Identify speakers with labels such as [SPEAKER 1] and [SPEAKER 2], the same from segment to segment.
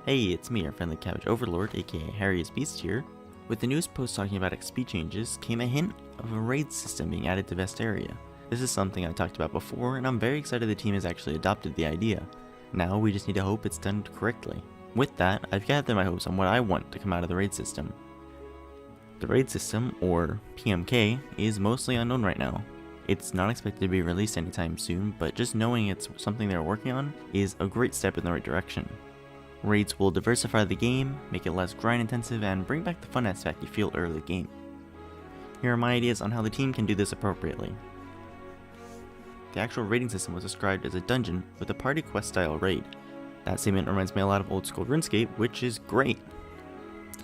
[SPEAKER 1] Hey, it's me, your friendly cabbage overlord, aka Harry's Beast here. With the news post talking about XP changes came a hint of a raid system being added to Vesteria. This is something I talked about before, and I'm very excited the team has actually adopted the idea. Now we just need to hope it's done correctly. With that, I've gathered my hopes on what I want to come out of the raid system. The raid system, or PMK, is mostly unknown right now. It's not expected to be released anytime soon, but just knowing it's something they're working on is a great step in the right direction. Raids will diversify the game, make it less grind intensive, and bring back the fun aspect you feel early game. Here are my ideas on how the team can do this appropriately. The actual raiding system was described as a dungeon with a party quest style raid. That statement reminds me a lot of old school RuneScape, which is great.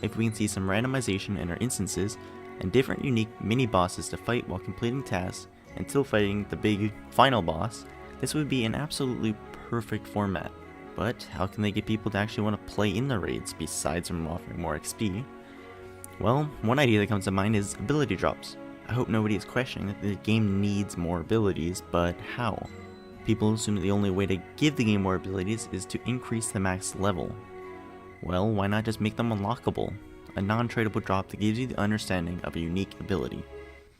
[SPEAKER 1] If we can see some randomization in our instances, and different unique mini bosses to fight while completing tasks, until fighting the big final boss, this would be an absolutely perfect format. But how can they get people to actually want to play in the raids besides from offering more XP? Well, one idea that comes to mind is ability drops. I hope nobody is questioning that the game needs more abilities, but how? People assume that the only way to give the game more abilities is to increase the max level. Well, why not just make them unlockable? A non-tradable drop that gives you the understanding of a unique ability.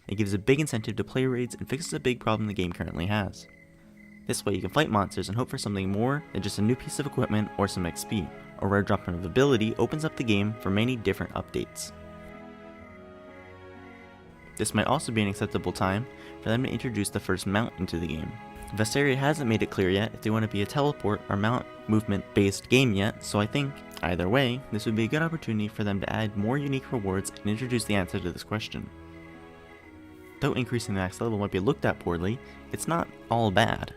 [SPEAKER 1] It gives a big incentive to play raids and fixes a big problem the game currently has. This way you can fight monsters and hope for something more than just a new piece of equipment or some XP. A rare drop of ability opens up the game for many different updates. This might also be an acceptable time for them to introduce the first mount into the game. Vesteria hasn't made it clear yet if they want to be a teleport or mount movement based game yet, so I think, either way, this would be a good opportunity for them to add more unique rewards and introduce the answer to this question. Though increasing the max level might be looked at poorly, it's not all bad.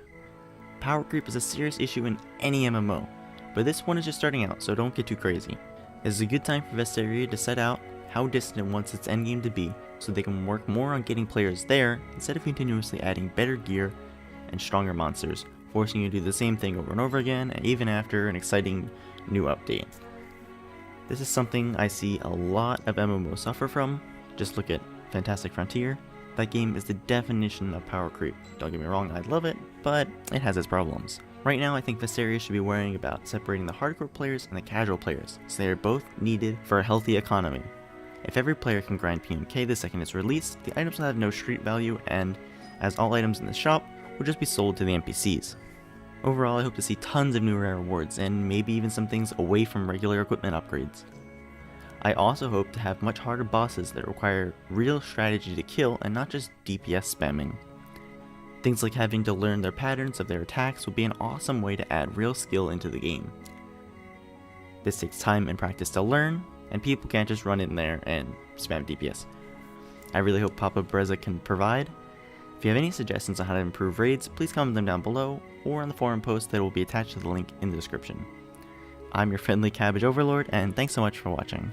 [SPEAKER 1] Power creep is a serious issue in any MMO, but this one is just starting out, so don't get too crazy. This is a good time for Vesteria to set out how distant it wants its endgame to be, so they can work more on getting players there instead of continuously adding better gear and stronger monsters, forcing you to do the same thing over and over again, and even after an exciting new update. This is something I see a lot of MMOs suffer from. Just look at Fantastic Frontier. That game is the definition of power creep. Don't get me wrong, I love it, but it has its problems. Right now, I think Vesteria should be worrying about separating the hardcore players and the casual players, so they are both needed for a healthy economy. If every player can grind PMK the second it's released, the items will have no street value, and, as all items in the shop, will just be sold to the NPCs. Overall, I hope to see tons of new rare rewards, and maybe even some things away from regular equipment upgrades. I also hope to have much harder bosses that require real strategy to kill and not just DPS spamming. Things like having to learn their patterns of their attacks would be an awesome way to add real skill into the game. This takes time and practice to learn, and people can't just run in there and spam DPS. I really hope Papa Breza can provide. If you have any suggestions on how to improve raids, please comment them down below or on the forum post that will be attached to the link in the description. I'm your friendly cabbage overlord, and thanks so much for watching.